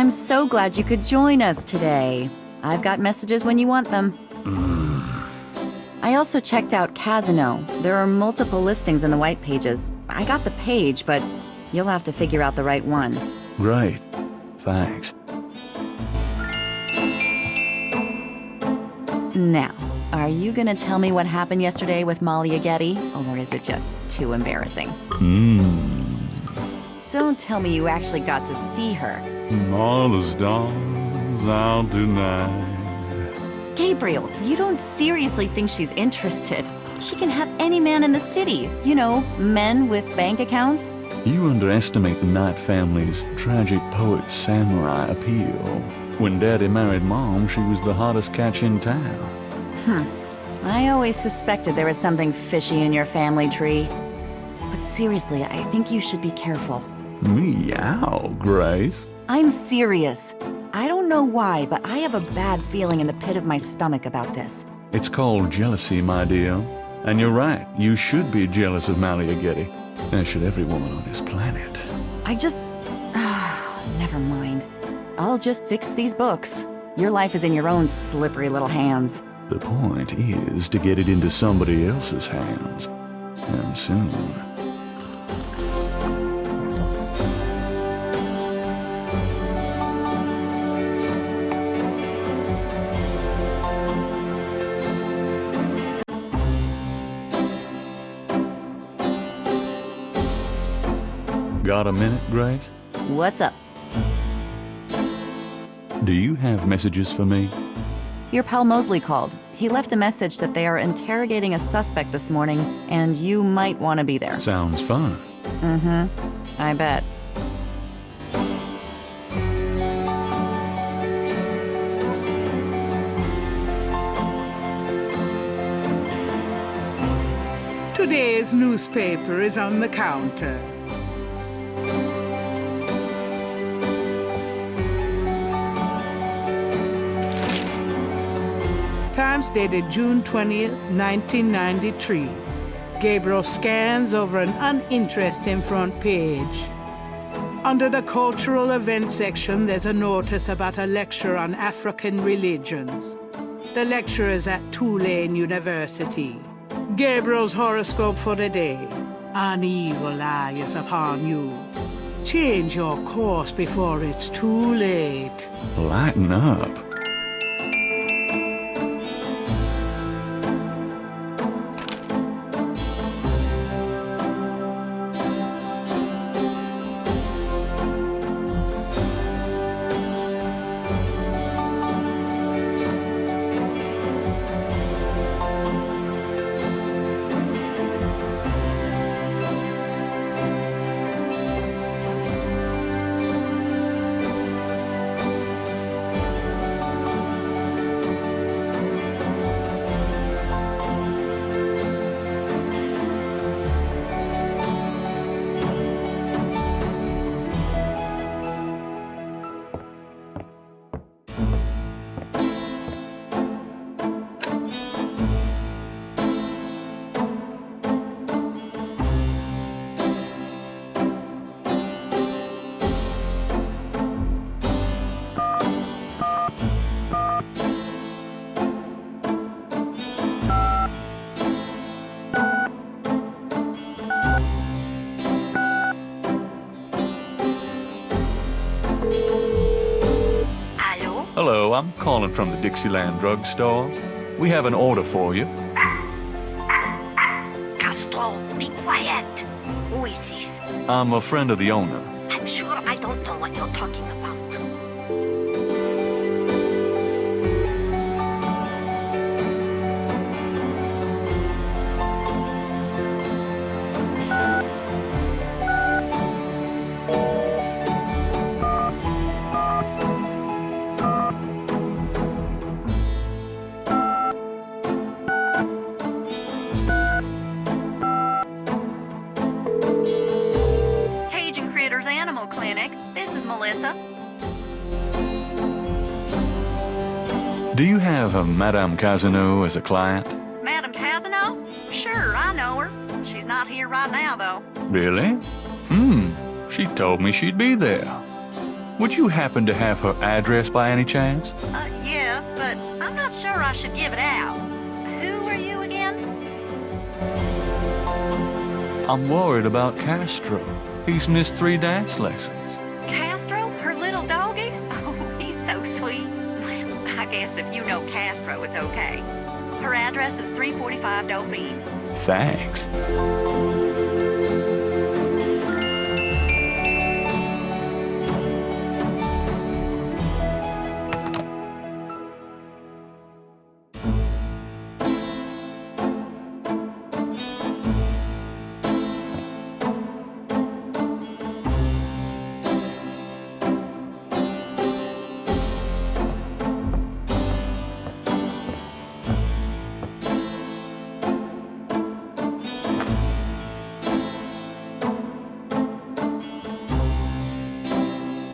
I'm so glad you could join us today. I've got messages when you want them. I also checked out Casino. There are multiple listings in the white pages. I got the page, but you'll have to figure out the right one. Great. Thanks. Now, are you gonna tell me what happened yesterday with Molly Aghetti, or is it just too embarrassing? Don't tell me you actually got to see her. All the stars out tonight. Gabriel, you don't seriously think she's interested. She can have any man in the city. You know, men with bank accounts. You underestimate the Knight family's tragic poet samurai appeal. When Daddy married Mom, she was the hottest catch in town. I always suspected there was something fishy in your family tree. But seriously, I think you should be careful. Meow, Grace. I'm serious. I don't know why, but I have a bad feeling in the pit of my stomach about this. It's called jealousy, my dear. And you're right, you should be jealous of Molly Aghetti. As should every woman on this planet. I just... never mind. I'll just fix these books. Your life is in your own slippery little hands. The point is to get it into somebody else's hands. And soon. Got a minute, Grace? What's up? Do you have messages for me? Your pal Mosley called. He left a message that they are interrogating a suspect this morning, and you might want to be there. Sounds fun. I bet. Today's newspaper is on the counter. Times dated June 20th, 1993. Gabriel scans over an uninteresting front page. Under the cultural events section, there's a notice about a lecture on African religions. The lecture is at Tulane University. Gabriel's horoscope for the day. An evil eye is upon you. Change your course before it's too late. Lighten up. Hello, I'm calling from the Dixieland drugstore. We have an order for you. Castro, be quiet. Who is this? I'm a friend of the owner. I'm sure I don't know what you're talking about. Do you have a Madame Casino as a client? Madame Casino? Sure, I know her. She's not here right now, though. Really? She told me she'd be there. Would you happen to have her address by any chance? Yes, but I'm not sure I should give it out. Who are you again? I'm worried about Castro. He's missed 3 dance lessons. Castro? Her little doggy? Oh, he's so sweet. Well, I guess if you know Castro, it's okay. Her address is 345 Dauphine. Thanks.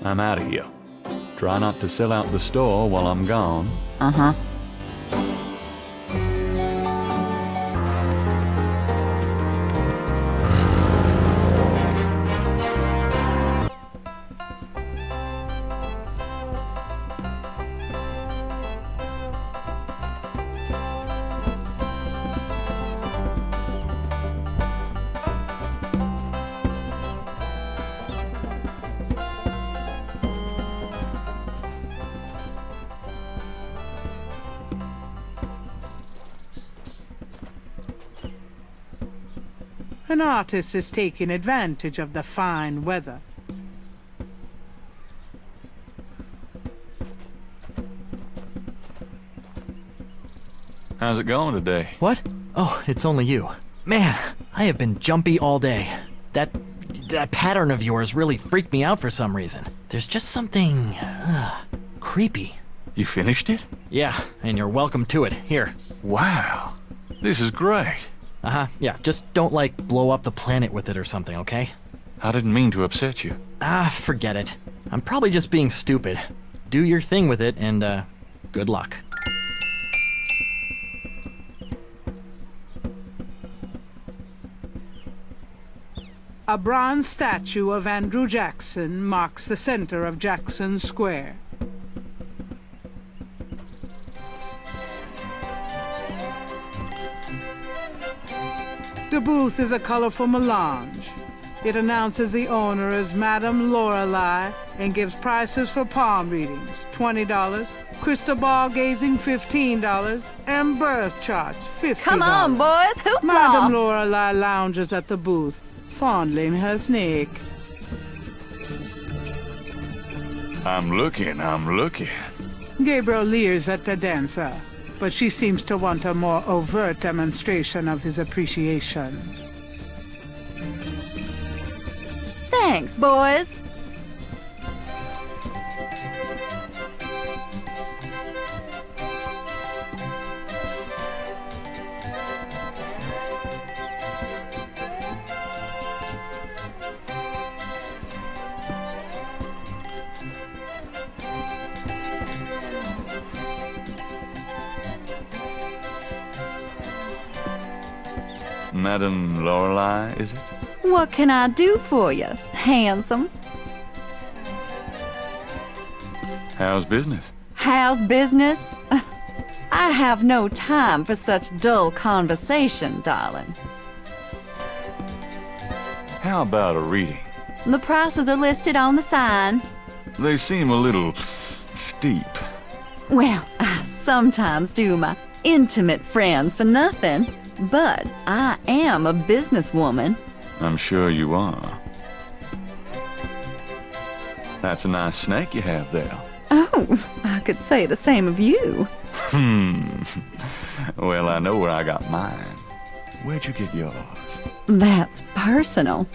I'm out of here. Try not to sell out the store while I'm gone. Uh-huh. An artist is taking advantage of the fine weather. How's it going today? What? Oh, it's only you. Man, I have been jumpy all day. That pattern of yours really freaked me out for some reason. There's just something creepy. You finished it? Yeah, and you're welcome to it. Here. Wow. This is great. Uh-huh, yeah, just don't, blow up the planet with it or something, okay? I didn't mean to upset you. Forget it. I'm probably just being stupid. Do your thing with it, and, good luck. A bronze statue of Andrew Jackson marks the center of Jackson Square. The booth is a colorful melange. It announces the owner as Madame Lorelei and gives prices for palm readings, $20, crystal ball gazing, $15, and birth charts, $50. Come on, boys, hoopla! Madame Lorelei lounges at the booth, fondling her snake. I'm looking. Gabriel leers at the dancer, but she seems to want a more overt demonstration of his appreciation. Thanks, boys. Madame Lorelei, is it? What can I do for you, handsome? How's business? How's business? I have no time for such dull conversation, darling. How about a reading? The prices are listed on the sign. They seem a little steep. Well, I sometimes do my intimate friends for nothing, but I am a businesswoman. I'm sure you are. That's a nice snake you have there. Oh, I could say the same of you. Well, I know where I got mine. Where'd you get yours? That's personal.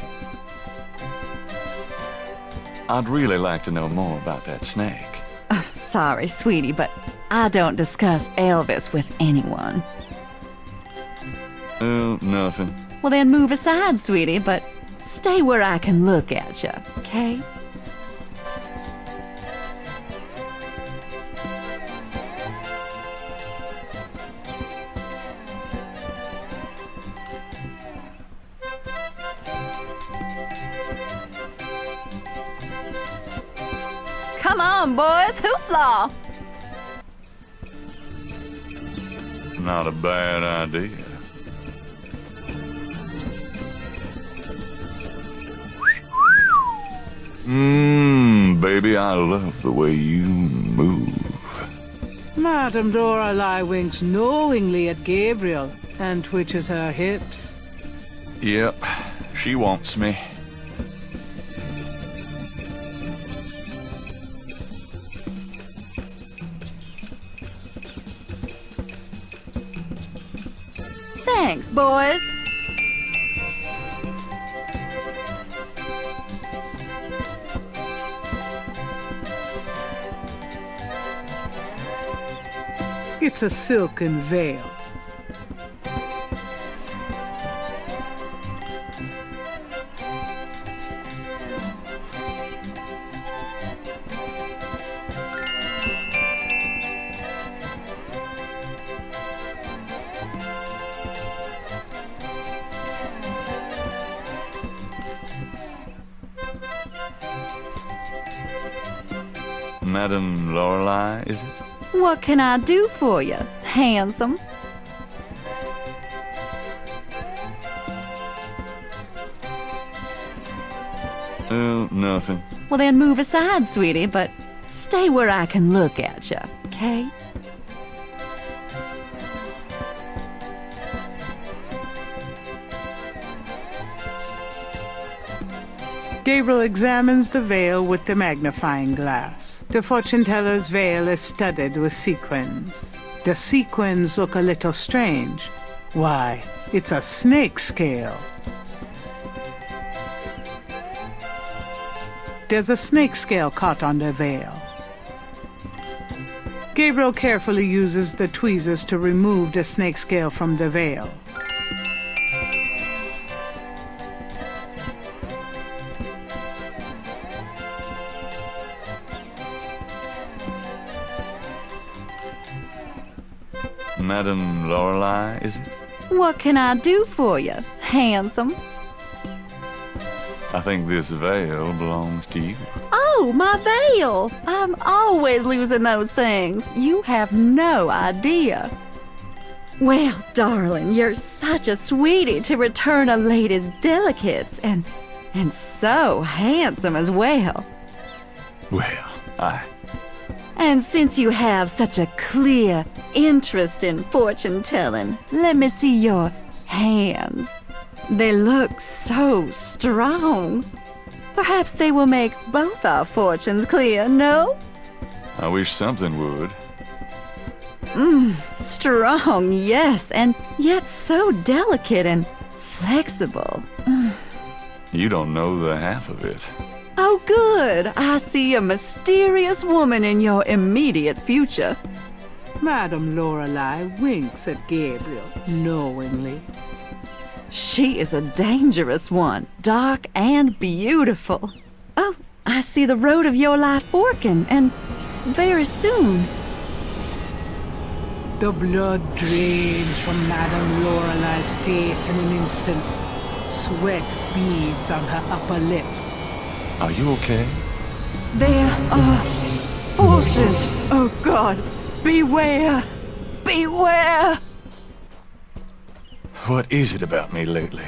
I'd really like to know more about that snake. Oh, sorry, sweetie, but I don't discuss Elvis with anyone. Oh, nothing. Well, then move aside, sweetie, but stay where I can look at you, okay? Come on, boys, hoopla! Not a bad idea. Baby, I love the way you move. Madame Lorelei winks knowingly at Gabriel and twitches her hips. Yep, she wants me. Thanks, boys. It's a silken veil. Madame Lorelei, is it? What can I do for you, handsome? Nothing. Well, then move aside, sweetie, but stay where I can look at you, okay? Gabriel examines the veil with the magnifying glass. The fortune teller's veil is studded with sequins. The sequins look a little strange. Why, it's a snake scale. There's a snake scale caught on the veil. Gabriel carefully uses the tweezers to remove the snake scale from the veil. Madame Lorelei, is it? What can I do for you, handsome? I think this veil belongs to you. Oh, my veil! I'm always losing those things. You have no idea. Well, darling, you're such a sweetie to return a lady's delicates, and so handsome as well. Well, And since you have such a clear interest in fortune-telling, let me see your hands. They look so strong. Perhaps they will make both our fortunes clear, no? I wish something would. Strong, yes, and yet so delicate and flexible. You don't know the half of it. Oh, good. I see a mysterious woman in your immediate future. Madame Lorelei winks at Gabriel knowingly. She is a dangerous one, dark and beautiful. Oh, I see the road of your life forking, and very soon. The blood drains from Madame Lorelei's face in an instant. Sweat beads on her upper lip. Are you okay? There are forces. Oh, God. Beware. Beware. What is it about me lately?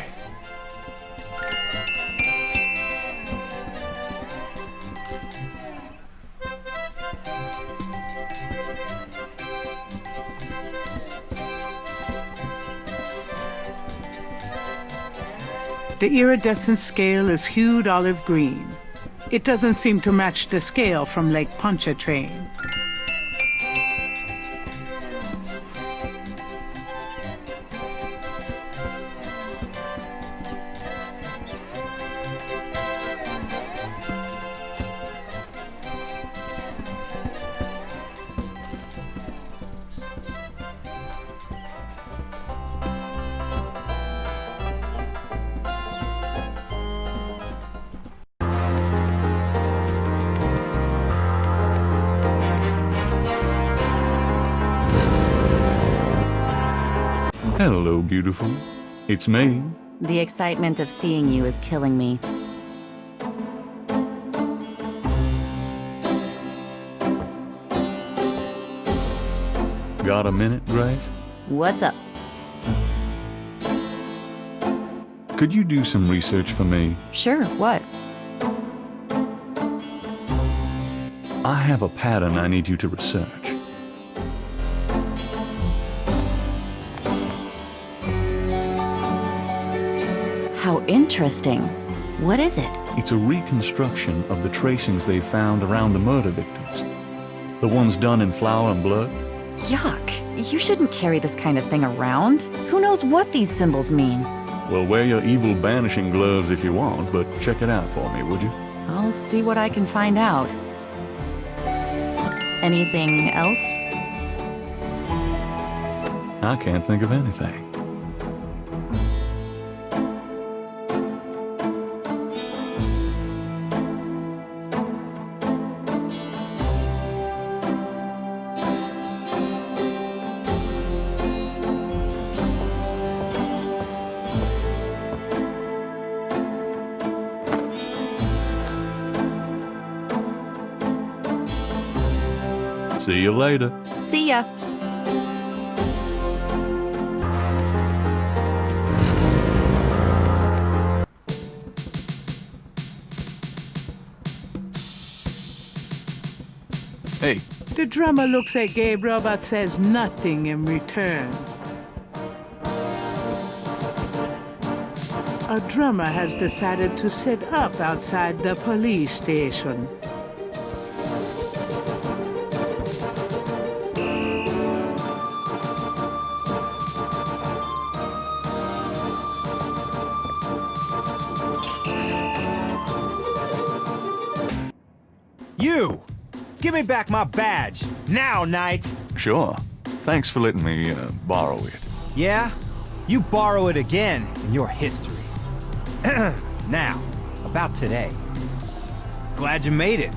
The iridescent scale is hued olive green. It doesn't seem to match the scale from Lake Pontchartrain. Hello, beautiful. It's me. The excitement of seeing you is killing me. Got a minute, Grace? What's up? Could you do some research for me? Sure, what? I have a pattern I need you to research. How interesting. What is it? It's a reconstruction of the tracings they found around the murder victims. The ones done in flour and blood. Yuck. You shouldn't carry this kind of thing around. Who knows what these symbols mean? Well, wear your evil banishing gloves if you want, but check it out for me, would you? I'll see what I can find out. Anything else? I can't think of anything. See you later. See ya. Hey, The drummer looks at Gabriel but says nothing in return. A drummer has decided to sit up outside the police station. You! Give me back my badge! Now, Knight! sure. Thanks for letting me borrow it. Yeah? You borrow it again in your history. Now, about today. Glad you made it.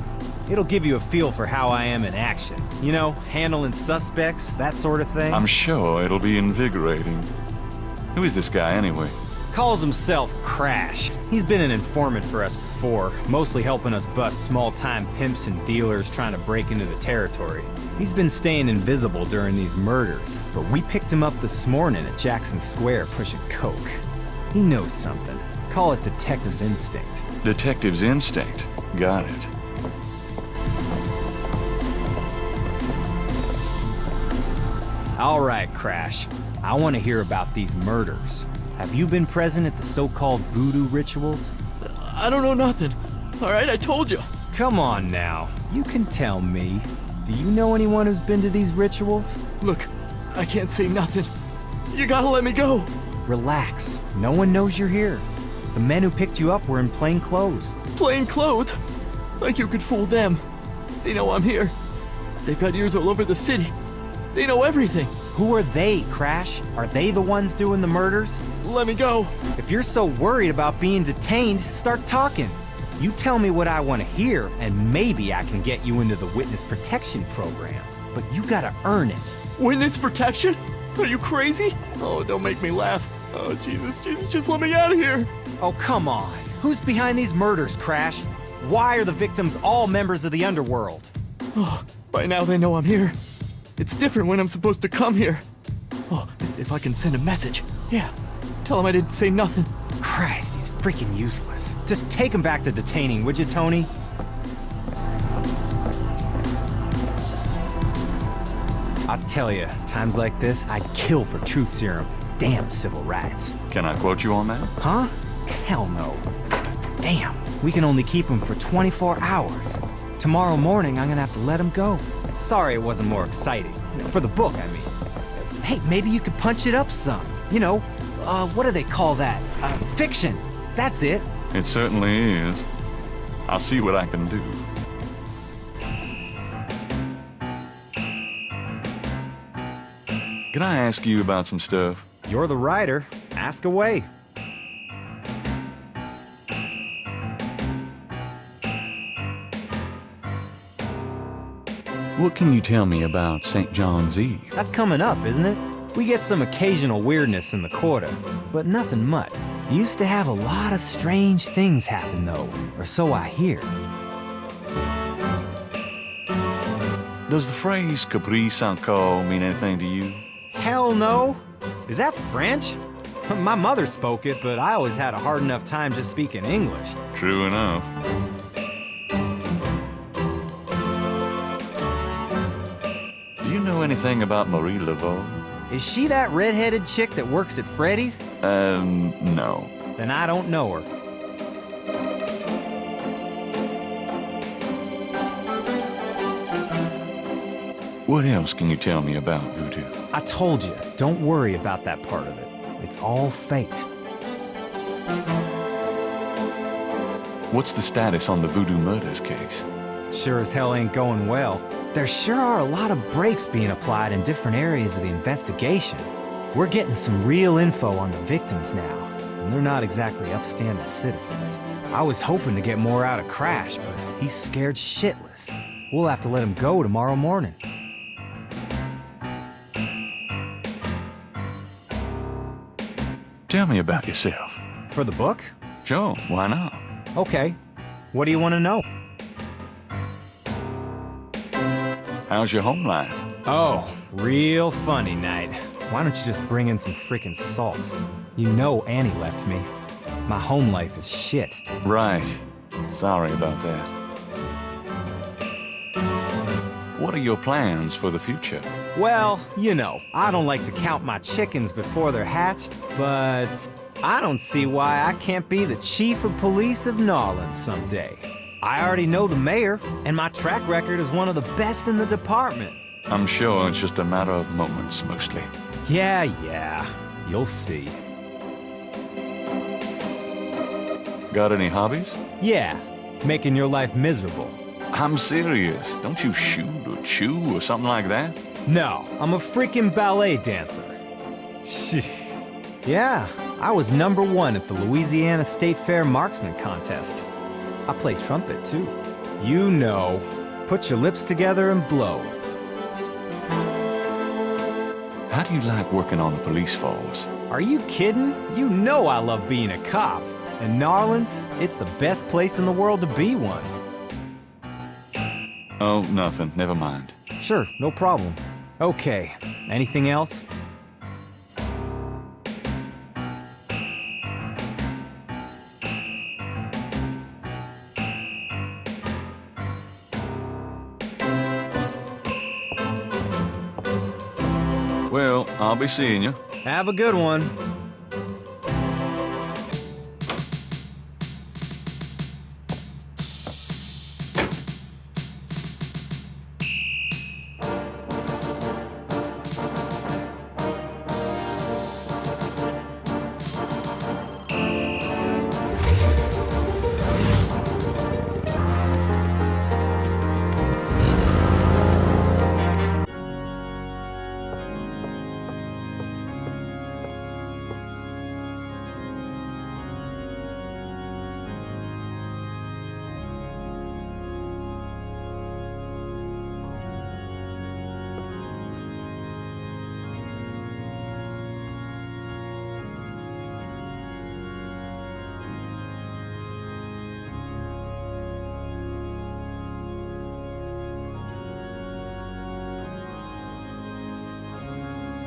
It'll give you a feel for how I am in action. You know, handling suspects, that sort of thing. I'm sure it'll be invigorating. Who is this guy anyway? Calls himself Crash. He's been an informant for us before, mostly helping us bust small-time pimps and dealers trying to break into the territory. He's been staying invisible during these murders, but we picked him up this morning at Jackson Square pushing coke. He knows something. Call it detective's instinct. Detective's instinct. Got it. All right, Crash. I want to hear about these murders. Have you been present at the so-called voodoo rituals? I don't know nothing. All right, I told you. Come on now. You can tell me. Do you know anyone who's been to these rituals? Look, I can't say nothing. You gotta let me go. Relax. No one knows you're here. The men who picked you up were in plain clothes. Plain clothed? Like you could fool them. They know I'm here. They've got ears all over the city. They know everything. Who are they, Crash? Are they the ones doing the murders? Let me go. If you're so worried about being detained, start talking. You tell me what I want to hear, and maybe I can get you into the witness protection program. But you gotta earn it. Witness protection? Are you crazy? Oh, don't make me laugh. Oh, Jesus, just let me out of here. Oh, come on. Who's behind these murders, Crash? Why are the victims all members of the underworld? Oh, by now they know I'm here. It's different when I'm supposed to come here. Oh, if I can send a message. Yeah, tell them I didn't say nothing. Christ, he's freaking useless. Just take him back to detaining, would you, Tony? I'll tell you, times like this, I'd kill for truth serum. Damn civil rights. Can I quote you on that? Huh? Hell no. Damn, we can only keep him for 24 hours. Tomorrow morning, I'm gonna have to let him go. Sorry it wasn't more exciting. For the book, I mean. Hey, maybe you could punch it up some. You know, what do they call that? Fiction. That's it. It certainly is. I'll see what I can do. Can I ask you about some stuff? You're the writer. Ask away. What can you tell me about St. John's Eve? That's coming up, isn't it? We get some occasional weirdness in the quarter, but nothing much. Used to have a lot of strange things happen, though, or so I hear. Does the phrase caprice encore mean anything to you? Hell no! Is that French? My mother spoke it, but I always had a hard enough time just speaking English. True enough. Do you know anything about Marie Laveau? Is she that red-headed chick that works at Freddy's? No. Then I don't know her. What else can you tell me about voodoo? I told you, don't worry about that part of it. It's all fate. What's the status on the voodoo murders case? Sure as hell ain't going well. There sure are a lot of breaks being applied in different areas of the investigation. We're getting some real info on the victims now, and they're not exactly upstanding citizens. I was hoping to get more out of Crash, but he's scared shitless. We'll have to let him go tomorrow morning. Tell me about yourself. For the book? Sure, why not? Okay. What do you want to know? How's your home life? Oh, real funny night. Why don't you just bring in some frickin' salt? You know Annie left me. My home life is shit. Right. Sorry about that. What are your plans for the future? Well, you know, I don't like to count my chickens before they're hatched, but I don't see why I can't be the chief of police of Narland someday. I already know the mayor, and my track record is one of the best in the department. I'm sure it's just a matter of moments, mostly. Yeah, you'll see. Got any hobbies? Yeah, making your life miserable. I'm serious. Don't you shoot or chew or something like that? No, I'm a freaking ballet dancer. Yeah, I was #1 at the Louisiana State Fair Marksman Contest. I play trumpet, too. You know, put your lips together and blow. How do you like working on the police force? Are you kidding? You know I love being a cop. And Narlands, it's the best place in the world to be one. Oh, nothing. Never mind. Sure, no problem. Okay, anything else? Well, I'll be seeing you. Have a good one.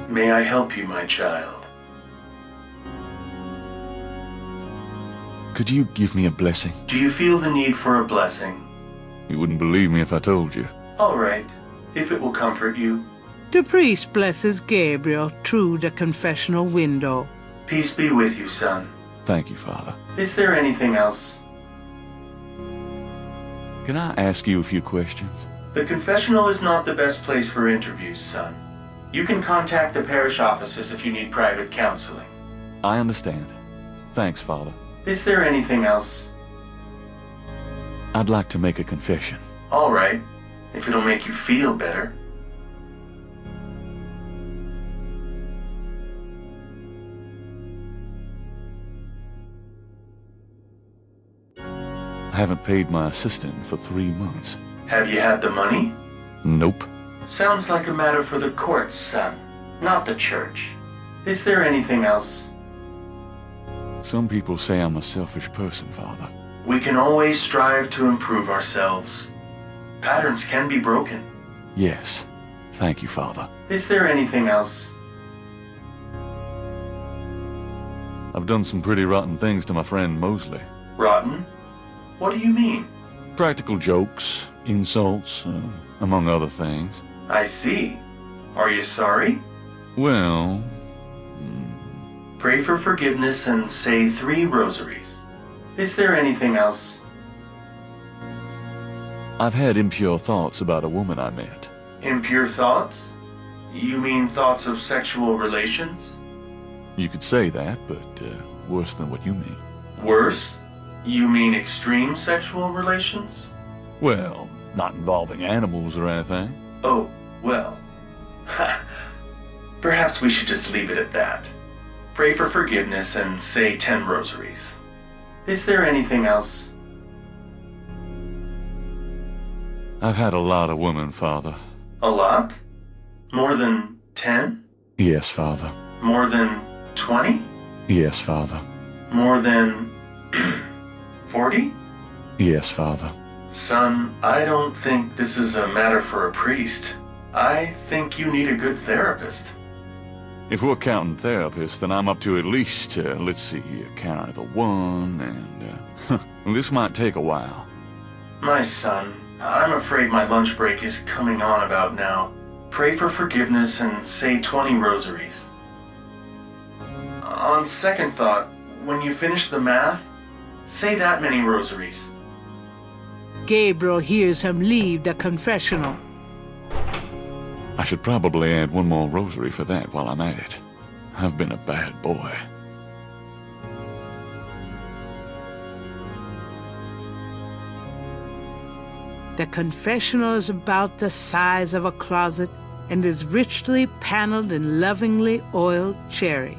May I help you, my child? Could you give me a blessing? Do you feel the need for a blessing? You wouldn't believe me if I told you. All right, if it will comfort you. The priest blesses Gabriel through the confessional window. Peace be with you, son. Thank you, Father. Is there anything else? Can I ask you a few questions? The confessional is not the best place for interviews, son. You can contact the parish offices if you need private counseling. I understand. Thanks, Father. Is there anything else? I'd like to make a confession. All right, if it'll make you feel better. I haven't paid my assistant for 3 months. Have you had the money? Nope. Sounds like a matter for the courts, son, not the church. Is there anything else? Some people say I'm a selfish person, Father. We can always strive to improve ourselves. Patterns can be broken. Yes. Thank you, Father. Is there anything else? I've done some pretty rotten things to my friend Mosley. Rotten? What do you mean? Practical jokes, insults, among other things. I see. Are you sorry? Well... Pray for forgiveness and say 3 rosaries. Is there anything else? I've had impure thoughts about a woman I met. Impure thoughts? You mean thoughts of sexual relations? You could say that, but worse than what you mean. Worse? You mean extreme sexual relations? Well, not involving animals or anything. Oh, well. Perhaps we should just leave it at that. Pray for forgiveness and say 10 rosaries. Is there anything else? I've had a lot of women, Father. A lot? More than 10? Yes, Father. More than 20? Yes, Father. More than 40? Yes, Father. Son, I don't think this is a matter for a priest. I think you need a good therapist. If we're counting therapists, then I'm up to at least, let's see, count of the 1, and, this might take a while. My son, I'm afraid my lunch break is coming on about now. Pray for forgiveness and say 20 rosaries. On second thought, when you finish the math, say that many rosaries. Gabriel hears him leave the confessional. I should probably add 1 more rosary for that while I'm at it. I've been a bad boy. The confessional is about the size of a closet and is richly paneled in lovingly oiled cherry.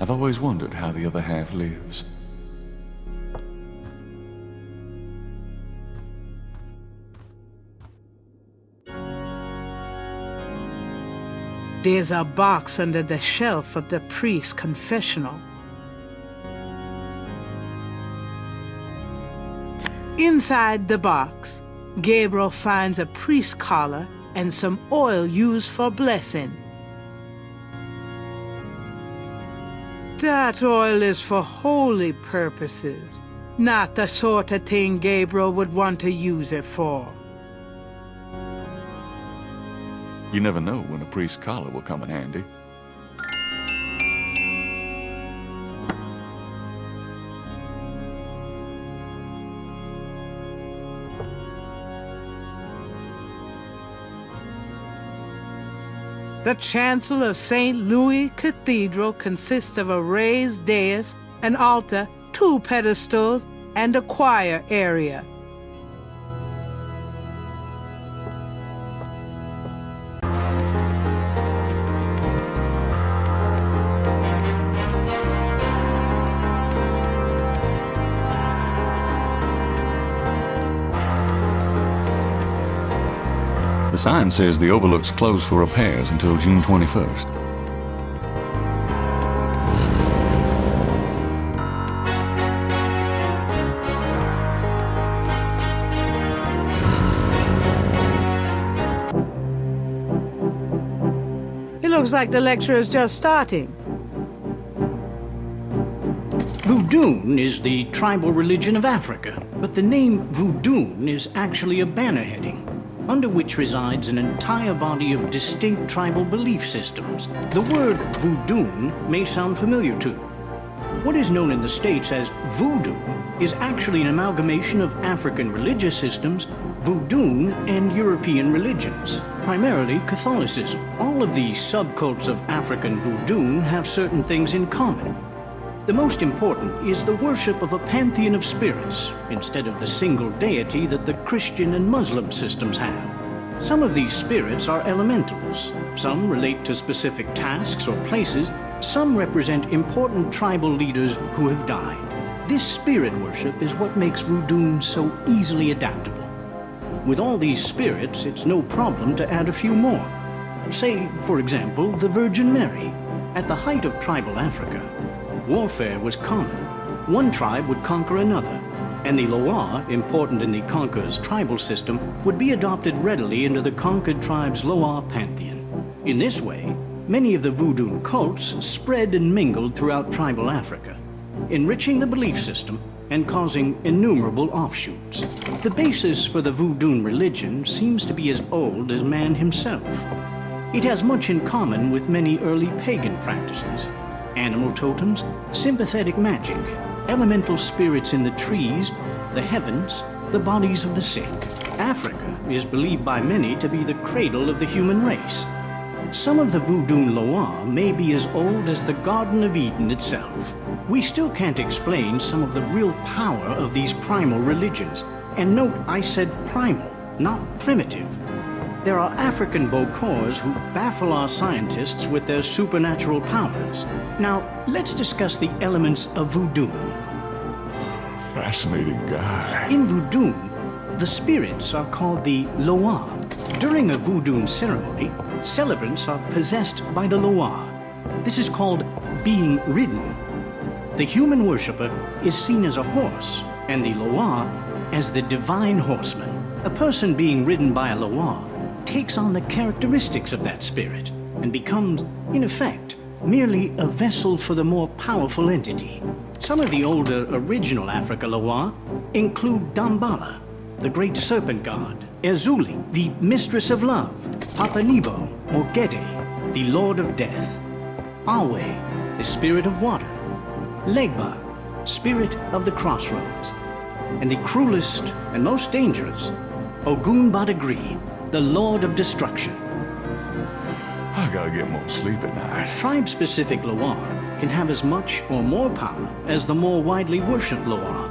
I've always wondered how the other half lives. There's a box under the shelf of the priest's confessional. Inside the box, Gabriel finds a priest's collar and some oil used for blessing. That oil is for holy purposes, not the sort of thing Gabriel would want to use it for. You never know when a priest's collar will come in handy. The chancel of St. Louis Cathedral consists of a raised dais, an altar, 2 pedestals, and a choir area. The sign says the Overlook's closed for repairs until June 21st. It looks like the lecture is just starting. Voodoo is the tribal religion of Africa, but the name voodoo is actually a banner heading, under which resides an entire body of distinct tribal belief systems. The word voodoo may sound familiar to you. What is known in the States as voodoo is actually an amalgamation of African religious systems, voodoo, and European religions, primarily Catholicism. All of these subcults of African voodoo have certain things in common. The most important is the worship of a pantheon of spirits, instead of the single deity that the Christian and Muslim systems have. Some of these spirits are elementals, some relate to specific tasks or places, some represent important tribal leaders who have died. This spirit worship is what makes voodoo so easily adaptable. With all these spirits, it's no problem to add a few more. Say, for example, the Virgin Mary. At the height of tribal Africa, warfare was common. One tribe would conquer another, and the Loa, important in the conqueror's tribal system, would be adopted readily into the conquered tribe's Loa pantheon. In this way, many of the voodoo cults spread and mingled throughout tribal Africa, enriching the belief system and causing innumerable offshoots. The basis for the voodoo religion seems to be as old as man himself. It has much in common with many early pagan practices: animal totems, sympathetic magic, elemental spirits in the trees, the heavens, the bodies of the sick. Africa is believed by many to be the cradle of the human race. Some of the voodoo Loa may be as old as the Garden of Eden itself. We still can't explain some of the real power of these primal religions. And note, I said primal, not primitive. There are African Bokors who baffle our scientists with their supernatural powers. Now, let's discuss the elements of voodoo. Fascinating guy. In voodoo, the spirits are called the Loa. During a voodoo ceremony, celebrants are possessed by the Loa. This is called being ridden. The human worshipper is seen as a horse, and the Loa as the divine horseman. A person being ridden by a Loa takes on the characteristics of that spirit and becomes, in effect, merely a vessel for the more powerful entity. Some of the older original Africa Loa include Dambala, the great serpent god, Ezuli, the mistress of love, Papanibo or Gede, the lord of death, Awe, the spirit of water, Legba, spirit of the crossroads, and the cruelest and most dangerous, Ogun Badagri, the lord of destruction. I gotta get more sleep at night. Tribe-specific Loa can have as much or more power as the more widely worshipped Loa.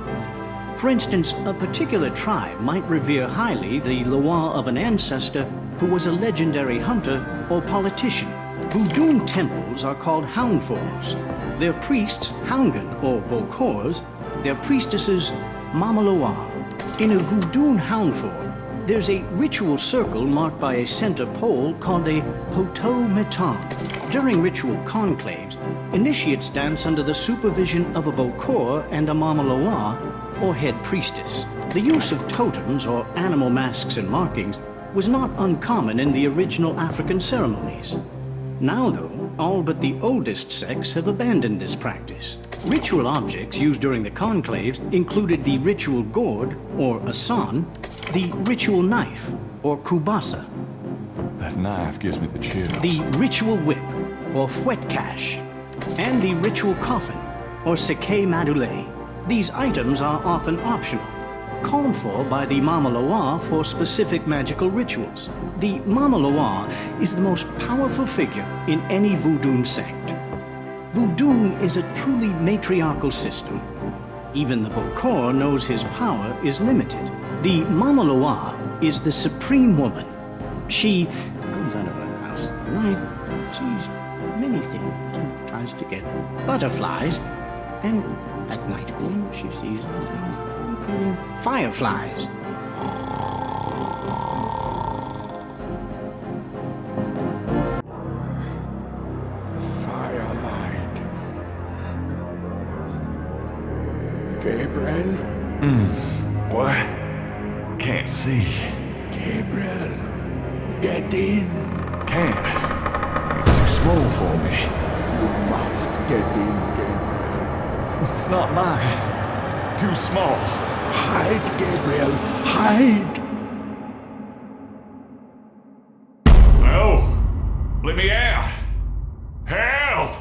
For instance, a particular tribe might revere highly the Loa of an ancestor who was a legendary hunter or politician. Voodoo temples are called houndfors. Their priests, Houngan or Bokors, their priestesses, Mama Loa. In a voodoo houndfor, there's a ritual circle marked by a center pole called a Poto-Meton. During ritual conclaves, initiates dance under the supervision of a Bokor and a Mama Loa, or head priestess. The use of totems or animal masks and markings was not uncommon in the original African ceremonies. Now, though, all but the oldest sects have abandoned this practice. Ritual objects used during the conclaves included the ritual gourd, or asan, the ritual knife, or kubasa, That knife gives me the chills. the ritual whip, or fouetcache, and the ritual coffin, or seke madule. These items are often optional, called for by the Mama Loa for specific magical rituals. The Mama Loa is the most powerful figure in any voodoo sect. Voodoo is a truly matriarchal system. Even the Bokor knows his power is limited. The Mama Loa is the supreme woman. She comes out of her house at night, sees many things, and tries to get butterflies, and at night again she sees other things, including fireflies. Firelight. Gabriel? What? Can't see. Gabriel, get in. Can't. It's too small for me. You must get in, Gabriel. It's not mine. Too small. Hide, Gabriel, hide. No! Let me out! Help!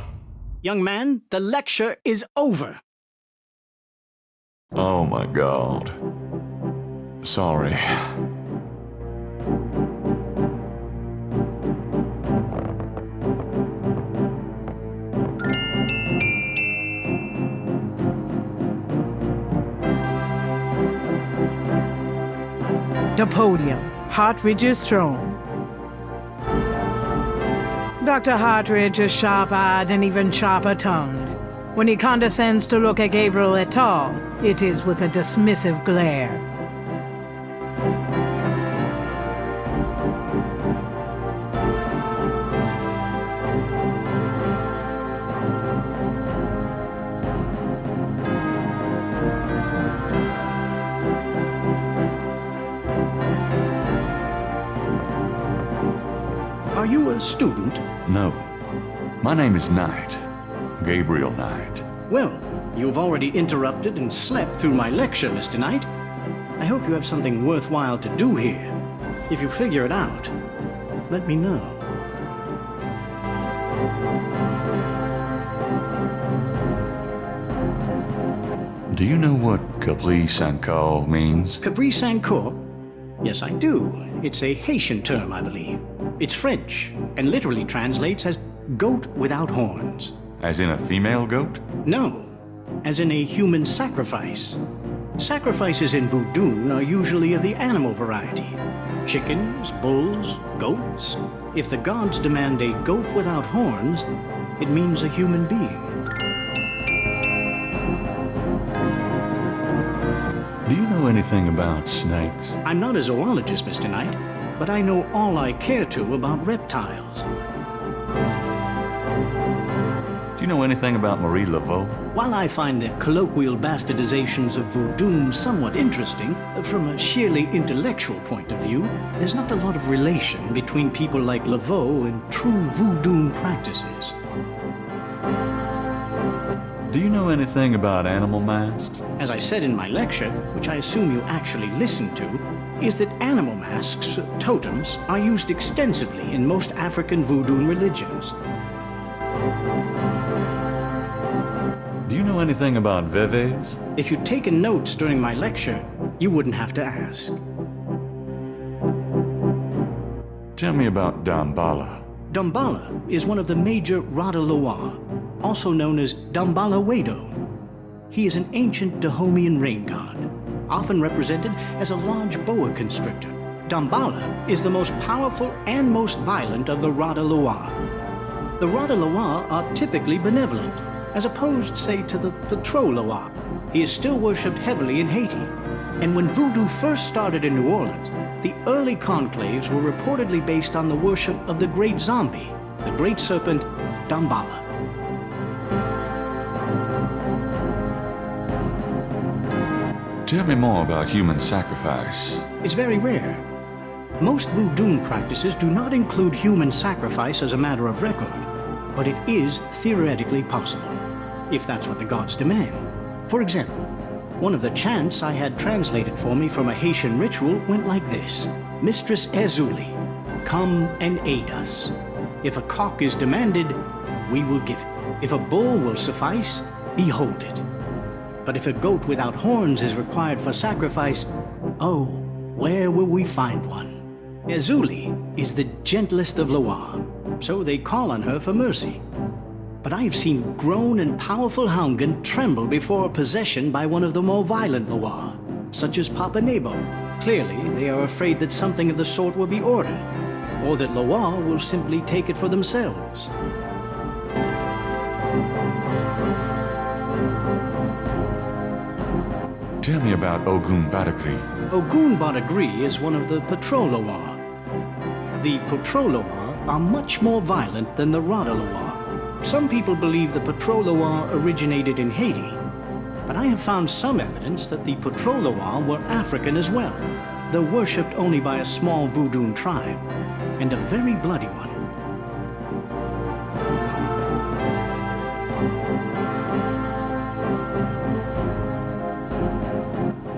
Young man, the lecture is over. Oh my god. Sorry. The podium, Hartridge's throne. Dr. Hartridge is sharp-eyed and even sharper-tongued. When he condescends to look at Gabriel at all, it is with a dismissive glare. a student? No. My name is Knight. Gabriel Knight. Well, you've already interrupted and slept through my lecture, Mr. Knight. I hope you have something worthwhile to do here. If you figure it out, let me know. Do you know what caprice encore means? Caprice encore? Yes, I do. It's a Haitian term, I believe. It's French, and literally translates as goat without horns. As in a female goat? No, as in a human sacrifice. Sacrifices in voodoo are usually of the animal variety. Chickens, bulls, goats. If the gods demand a goat without horns, it means a human being. Do you know anything about snakes? I'm not a zoologist, Mr. Knight, but I know all I care to about reptiles. Do you know anything about Marie Laveau? While I find the colloquial bastardizations of voodoo somewhat interesting, from a sheerly intellectual point of view, there's not a lot of relation between people like Laveau and true voodoo practices. Do you know anything about animal masks? As I said in my lecture, which I assume you actually listened to, is that animal masks, totems, are used extensively in most African voodoo religions. Do you know anything about veves? If you'd taken notes during my lecture, you wouldn't have to ask. Tell me about Dambala. Dambala is one of the major Rada Loa, also known as Dambala Wedo. He is an ancient Dahomean rain god, often represented as a large boa constrictor. Dambala is the most powerful and most violent of the Rada Loa. The Rada Loa are typically benevolent, as opposed, say, to the Patro Loa. He is still worshipped heavily in Haiti. And when voodoo first started in New Orleans, the early conclaves were reportedly based on the worship of the great zombie, the great serpent Dambala. Tell me more about human sacrifice. It's very rare. Most voodoo practices do not include human sacrifice as a matter of record, but it is theoretically possible, if that's what the gods demand. For example, one of the chants I had translated for me from a Haitian ritual went like this: Mistress Ezuli, come and aid us. If a cock is demanded, we will give it. If a bull will suffice, behold it. But if a goat without horns is required for sacrifice, oh, where will we find one? Ezuli is the gentlest of Loa, so they call on her for mercy. But I have seen grown and powerful Houngan tremble before possession by one of the more violent Loa, such as Papa Nebo. Clearly, they are afraid that something of the sort will be ordered, or that Loa will simply take it for themselves. Tell me about Ogun Badagri. Ogun Badagri is one of the Patro Loa. The Patro Loa are much more violent than the Rada Loa. Some people believe the Patro Loa originated in Haiti, but I have found some evidence that the Patro Loa were African as well, though worshipped only by a small voodoo tribe, and a very bloody one.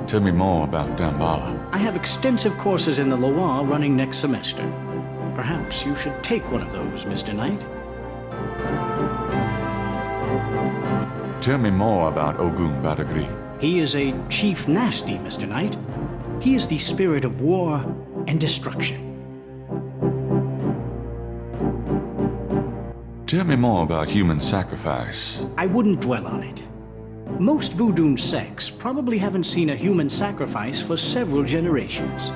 Tell me more about Dambala. I have extensive courses in the Loa running next semester. Perhaps you should take one of those, Mr. Knight. Tell me more about Ogun Badagri. He is a chief nasty, Mr. Knight. He is the spirit of war and destruction. Tell me more about human sacrifice. I wouldn't dwell on it. Most voodoo sects probably haven't seen a human sacrifice for several generations.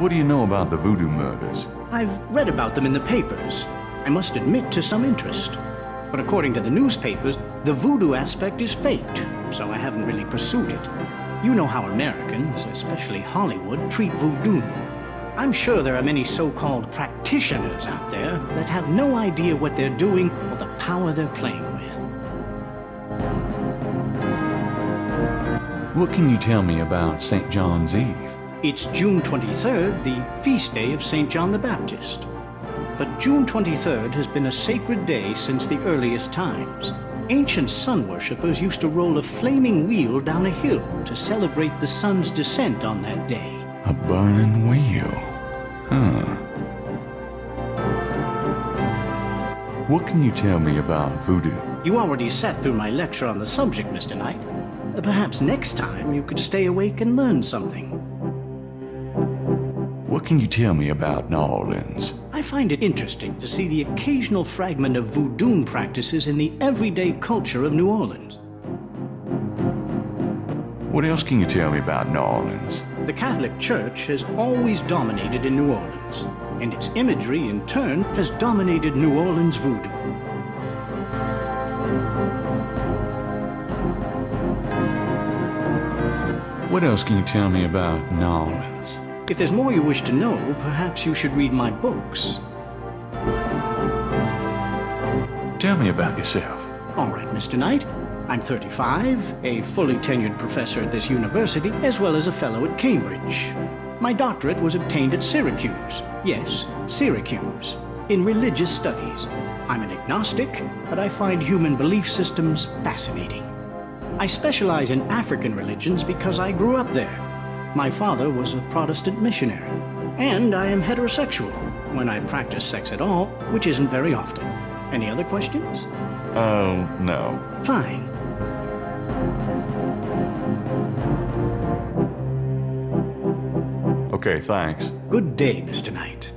What do you know about the voodoo murders? I've read about them in the papers. I must admit to some interest. But according to the newspapers, the voodoo aspect is faked, so I haven't really pursued it. You know how Americans, especially Hollywood, treat voodoo. I'm sure there are many so-called practitioners out there that have no idea what they're doing or the power they're playing with. What can you tell me about St. John's Eve? It's June 23rd, the feast day of St. John the Baptist. But June 23rd has been a sacred day since the earliest times. Ancient sun worshippers used to roll a flaming wheel down a hill to celebrate the sun's descent on that day. A burning wheel. Huh. What can you tell me about voodoo? You already sat through my lecture on the subject, Mr. Knight. Perhaps next time you could stay awake and learn something. What can you tell me about New Orleans? I find it interesting to see the occasional fragment of voodoo practices in the everyday culture of New Orleans. What else can you tell me about New Orleans? The Catholic Church has always dominated in New Orleans, and its imagery, in turn, has dominated New Orleans voodoo. What else can you tell me about New Orleans? If there's more you wish to know, perhaps you should read my books. Tell me about yourself. All right, Mr. Knight. I'm 35, a fully tenured professor at this university, as well as a fellow at Cambridge. My doctorate was obtained at Syracuse. Yes, Syracuse, in religious studies. I'm an agnostic, but I find human belief systems fascinating. I specialize in African religions because I grew up there. My father was a Protestant missionary, and I am heterosexual, when I practice sex at all, which isn't very often. Any other questions? Oh, no. Fine. Okay, thanks. Good day, Mr. Knight.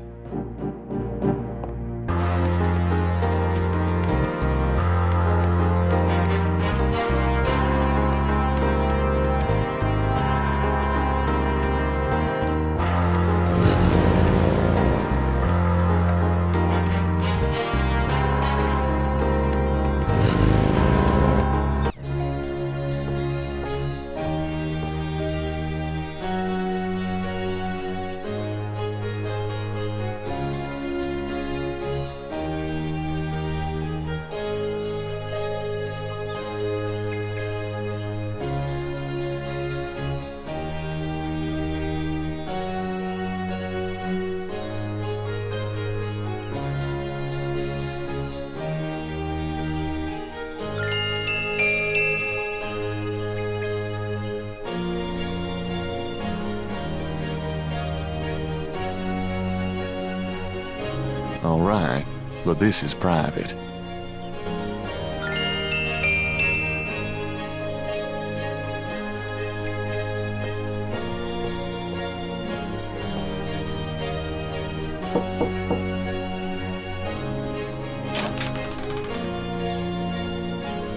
All right, but this is private.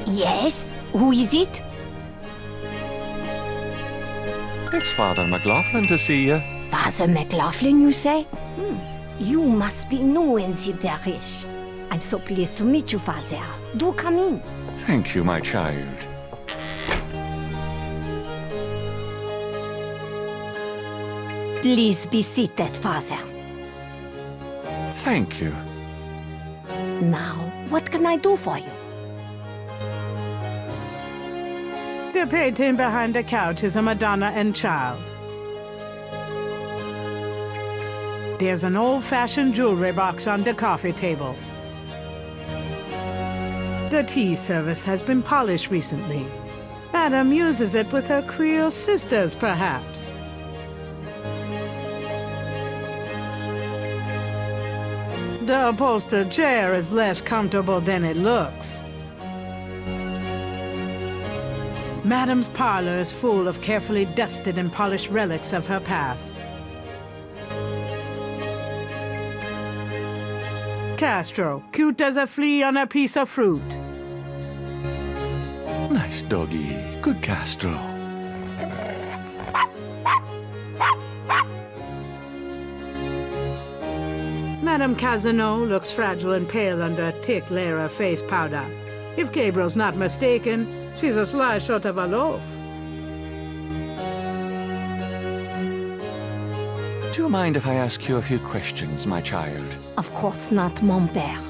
Yes? Who is it? It's Father McLaughlin to see you. Father McLaughlin, you say? You must be new in the parish. I'm so pleased to meet you, Father. Do come in. Thank you, my child. Please be seated, Father. Thank you. Now, what can I do for you? The painting behind the couch is a Madonna and Child. There's an old-fashioned jewelry box on the coffee table. The tea service has been polished recently. Madame uses it with her Creole sisters, perhaps. The upholstered chair is less comfortable than it looks. Madame's parlor is full of carefully dusted and polished relics of her past. Castro, cute as a flea on a piece of fruit. Nice doggy. Good Castro. Madame Casino looks fragile and pale under a thick layer of face powder. If Gabriel's not mistaken, she's a slice short of a loaf. Do you mind if I ask you a few questions, my child? Of course not, mon père.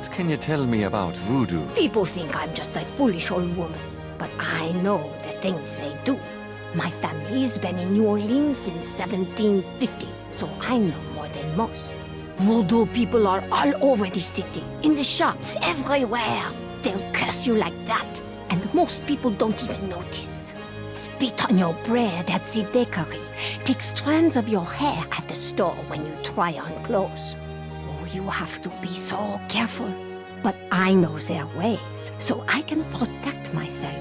What can you tell me about voodoo? People think I'm just a foolish old woman, but I know the things they do. My family's been in New Orleans since 1750, so I know more than most. Voodoo people are all over the city, in the shops, everywhere. They'll curse you like that, and most people don't even notice. Spit on your bread at the bakery. Take strands of your hair at the store when you try on clothes. Oh, you have to be so careful. But I know their ways, so I can protect myself.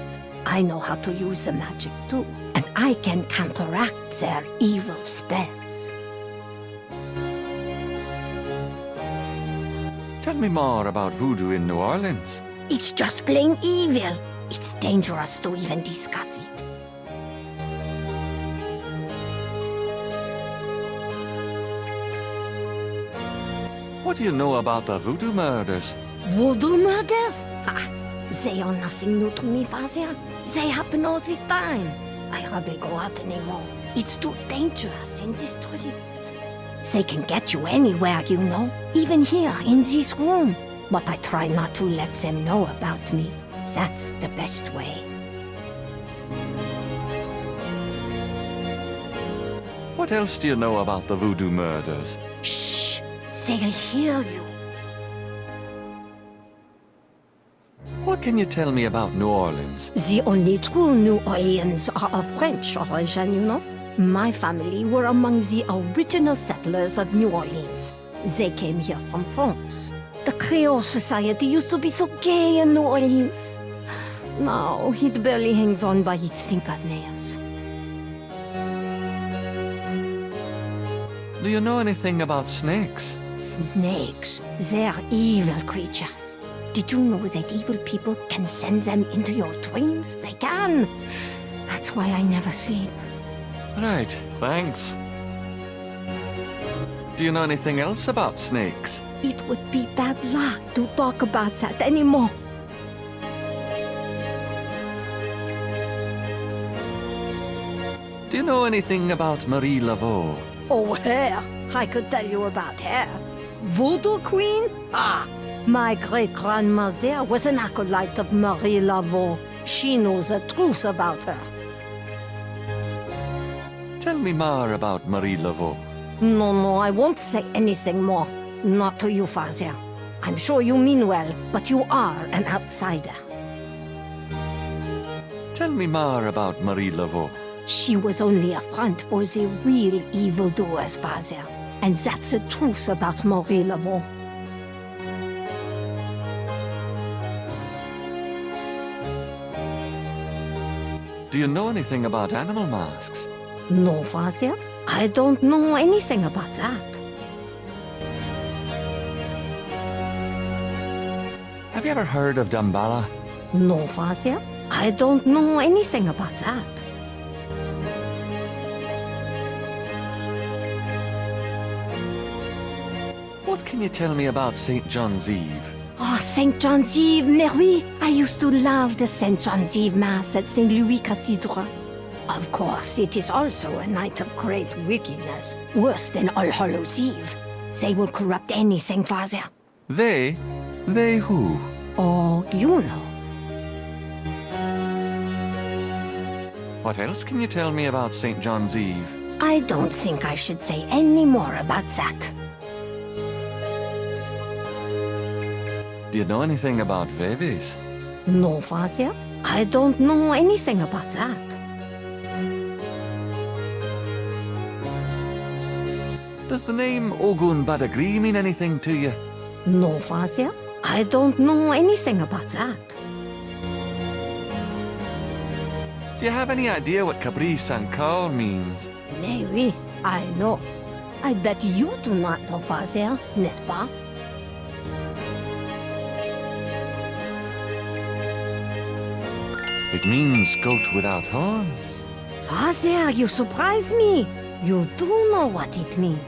I know how to use the magic too, and I can counteract their evil spells. Tell me more about voodoo in New Orleans. It's just plain evil. It's dangerous to even discuss it. What do you know about the voodoo murders? Voodoo murders? Ah, they are nothing new to me, Father. They happen all the time. I hardly go out anymore. It's too dangerous in the streets. They can get you anywhere, you know, even here in this room. But I try not to let them know about me. That's the best way. What else do you know about the voodoo murders? Shh! They'll hear you. What can you tell me about New Orleans? The only true New Orleans are of French origin, you know. My family were among the original settlers of New Orleans. They came here from France. The Creole society used to be so gay in New Orleans. Now it barely hangs on by its fingernails. Do you know anything about snakes? Snakes, they're evil creatures. Did you know that evil people can send them into your dreams? They can. That's why I never sleep. Right, thanks. Do you know anything else about snakes? It would be bad luck to talk about that anymore. Do you know anything about Marie Laveau? Oh, her. I could tell you about her. Voodoo Queen? Ah, my great-grandmother was an acolyte of Marie Laveau. She knows the truth about her. Tell me more about Marie Laveau. No, I won't say anything more. Not to you, Father. I'm sure you mean well, but you are an outsider. Tell me more about Marie Laveau. She was only a front for the real evildoers, Father. And that's the truth about Marie Laveau. Do you know anything about animal masks? No, Father. I don't know anything about that. Have you ever heard of Damballa? No, Father. I don't know anything about that. What can you tell me about St. John's Eve? Oh, St. John's Eve, mais oui. I used to love the St. John's Eve Mass at St. Louis Cathedral. Of course, it is also a night of great wickedness, worse than All Hallows Eve. They will corrupt anything, Father. They? They who? Oh, you know. What else can you tell me about St. John's Eve? I don't think I should say any more about that. Do you know anything about Veves? No, Father. I don't know anything about that. Does the name Ogun Badagri mean anything to you? No, Father. I don't know anything about that. Do you have any idea what Cabri Sankar means? Maybe. I know. I bet you do not know, Father, n'est-ce pas? It means goat without horns. Father, you surprised me. You do know what it means.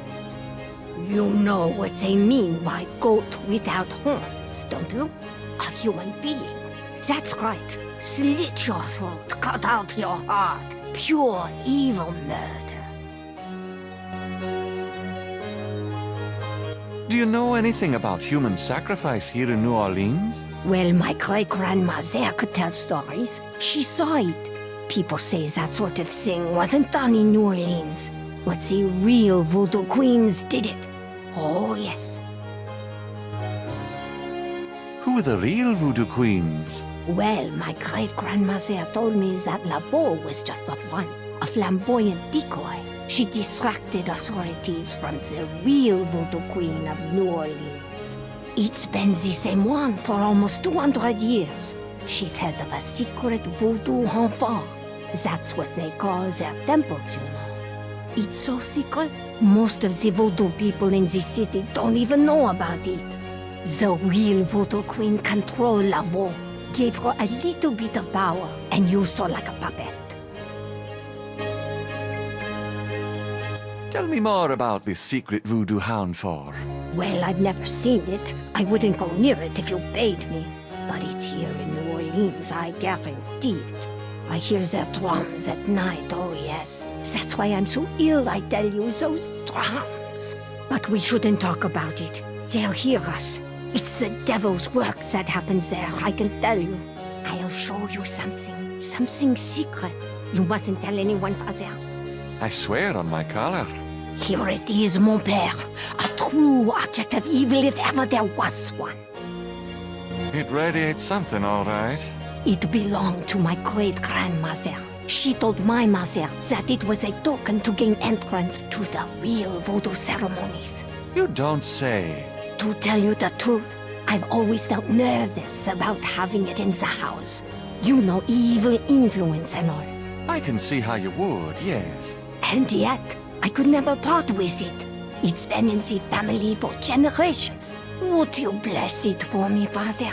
You know what they mean by goat without horns, don't you? A human being. That's right. Slit your throat, cut out your heart. Pure evil murder. Do Do you know anything about human sacrifice here in New Orleans? Well, my great-grandma there could tell stories. She saw it. People say that sort of thing wasn't done in New Orleans, but the real voodoo queens did it. Oh, yes. Who are the real voodoo queens? Well, my great-grandma there told me that Laveau was just a front, a flamboyant decoy. She distracted authorities from the real voodoo queen of New Orleans. It's been the same one for almost 200 years. She's head of a secret voodoo enfant. That's what they call their temples, you know. It's so secret, most of the voodoo people in the city don't even know about it. The real voodoo queen controlled Laveau, gave her a little bit of power, and used her like a puppet. Tell me more about this secret voodoo hound for. Well, I've never seen it. I wouldn't go near it if you paid me. But it's here in New Orleans, I guarantee it. I hear their drums at night, oh yes. That's why I'm so ill, I tell you, those drums. But we shouldn't talk about it. They'll hear us. It's the devil's work that happens there, I can tell you. I'll show you something secret. You mustn't tell anyone, Father. I swear on my collar. Here it is, mon père. A true object of evil if ever there was one. It radiates something, all right. It belonged to my great-grandmother. She told my mother that it was a token to gain entrance to the real voodoo ceremonies. You don't say. To tell you the truth, I've always felt nervous about having it in the house. You know, evil influence and all. I can see how you would, yes. And yet, I could never part with it. It's been in the family for generations. Would you bless it for me, Father?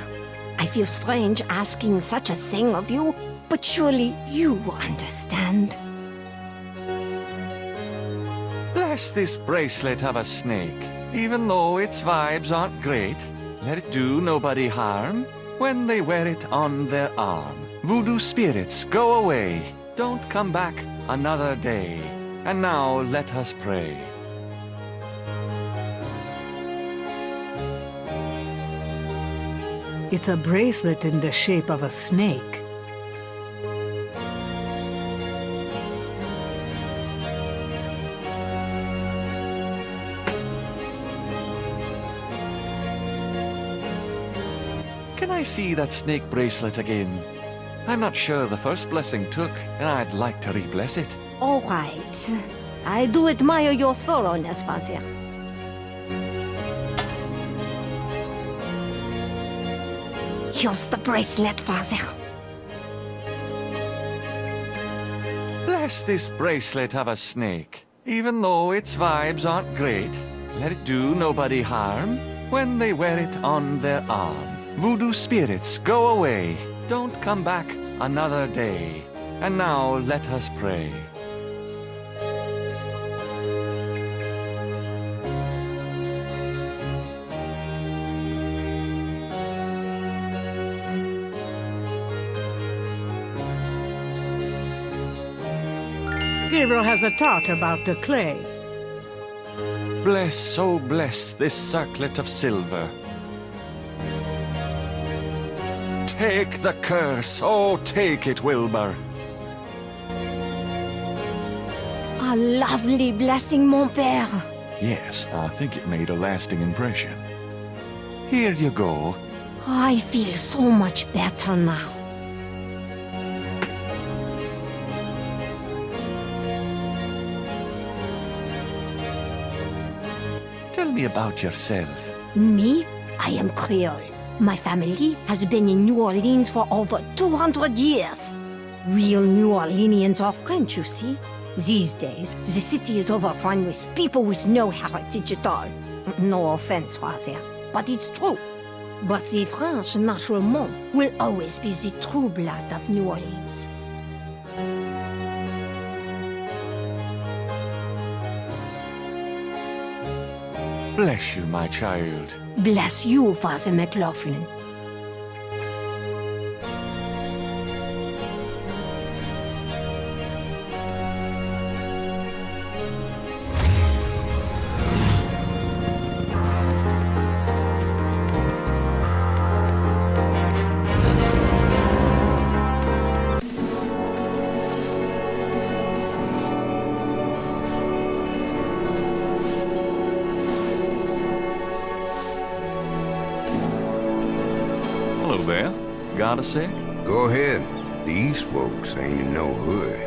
I feel strange asking such a thing of you, but surely you understand. Bless this bracelet of a snake. Even though its vibes aren't great, let it do nobody harm when they wear it on their arm. Voodoo spirits, go away. Don't come back another day. And now let us pray. It's a bracelet in the shape of a snake. Can I see that snake bracelet again? I'm not sure the first blessing took, and I'd like to re-bless it. All right. I do admire your thoroughness, Father. Here's the bracelet, Father. Bless this bracelet of a snake. Even though its vibes aren't great, let it do nobody harm when they wear it on their arm. Voodoo spirits, go away. Don't come back another day. And now let us pray. Gabriel has a thought about the clay. Bless, oh bless this circlet of silver. Take the curse, oh take it, Wilbur. A lovely blessing, mon père. Yes, I think it made a lasting impression. Here you go. I feel so much better now. Tell me about yourself. Me? I am Creole. My family has been in New Orleans for over 200 years. Real New Orleanians are French, you see. These days, the city is overrun with people with no heritage at all. No offense, Father, but it's true. But the French, naturellement, will always be the true blood of New Orleans. Bless you, my child. Bless you, Father McLaughlin. out a sec? Go ahead. These folks ain't in no hurry.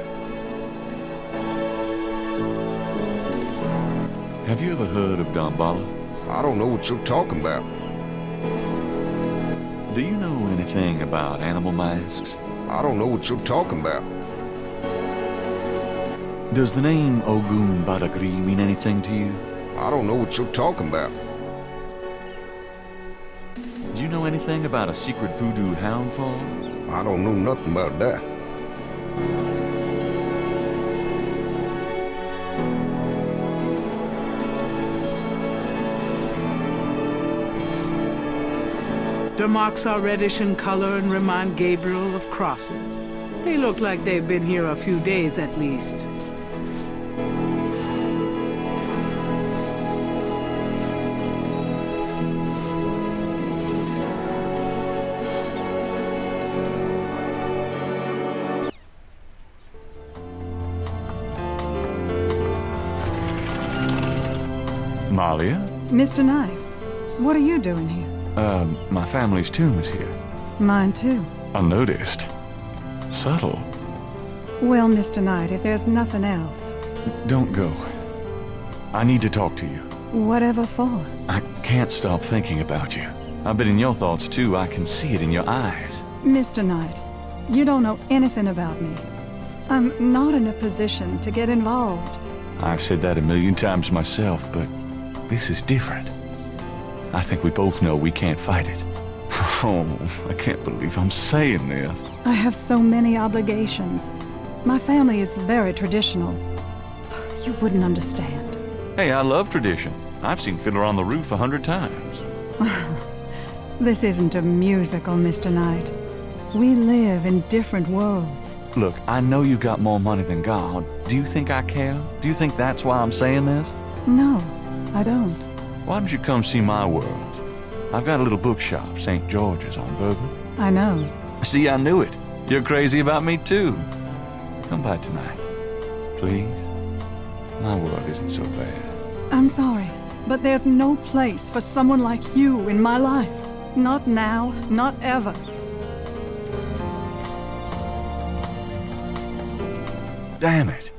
Have you ever heard of Damballa? I don't know what you're talking about. Do you know anything about animal masks? I don't know what you're talking about. Does the name Ogun Badagri mean anything to you? I don't know what you're talking about. Do you know anything about a secret voodoo hound farm? I don't know nothing about that. The marks are reddish in color and remind Gabriel of crosses. They look like they've been here a few days at least. Malia? Mr. Knight, what are you doing here? My family's tomb is here. Mine too. Unnoticed. Subtle. Well, Mr. Knight, if there's nothing else. Don't go. I need to talk to you. Whatever for? I can't stop thinking about you. I've been in your thoughts too. I can see it in your eyes. Mr. Knight, you don't know anything about me. I'm not in a position to get involved. I've said that a million times myself, but this is different. I think we both know we can't fight it. Oh, I can't believe I'm saying this. I have so many obligations. My family is very traditional. You wouldn't understand. Hey, I love tradition. I've seen Fiddler on the Roof 100 times. This isn't a musical, Mr. Knight. We live in different worlds. Look, I know you got more money than God. Do you think I care? Do you think that's why I'm saying this? No, I don't. Why don't you come see my world? I've got a little bookshop, St. George's on Bourbon. I know. See, I knew it. You're crazy about me too. Come by tonight, please. My world isn't so bad. I'm sorry, but there's no place for someone like you in my life. Not now, not ever. Damn it.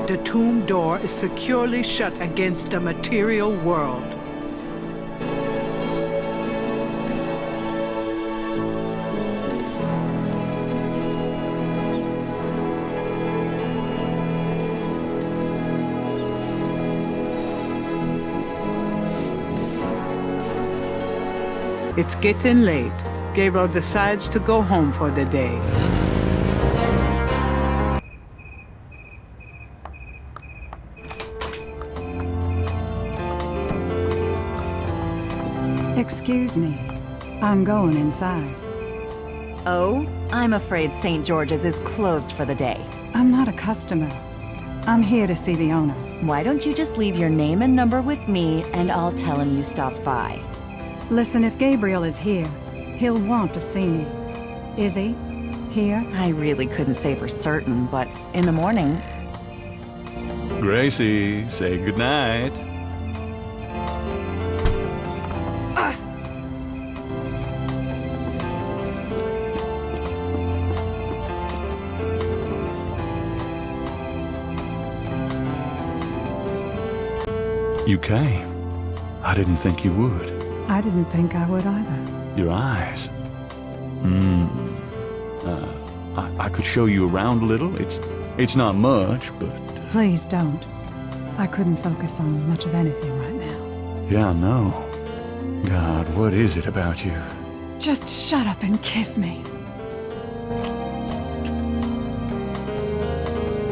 The tomb door is securely shut against the material world. It's getting late. Gabriel decides to go home for the day. Excuse me. I'm going inside. Oh, I'm afraid St. George's is closed for the day. I'm not a customer. I'm here to see the owner. Why don't you just leave your name and number with me, and I'll tell him you stopped by. Listen, if Gabriel is here, he'll want to see me. Is he? Here? I really couldn't say for certain, but in the morning... Gracie, say goodnight. You came. I didn't think you would. I didn't think I would either. Your eyes. I could show you around a little. It's not much, but... Please don't. I couldn't focus on much of anything right now. Yeah, I know. God, what is it about you? Just shut up and kiss me.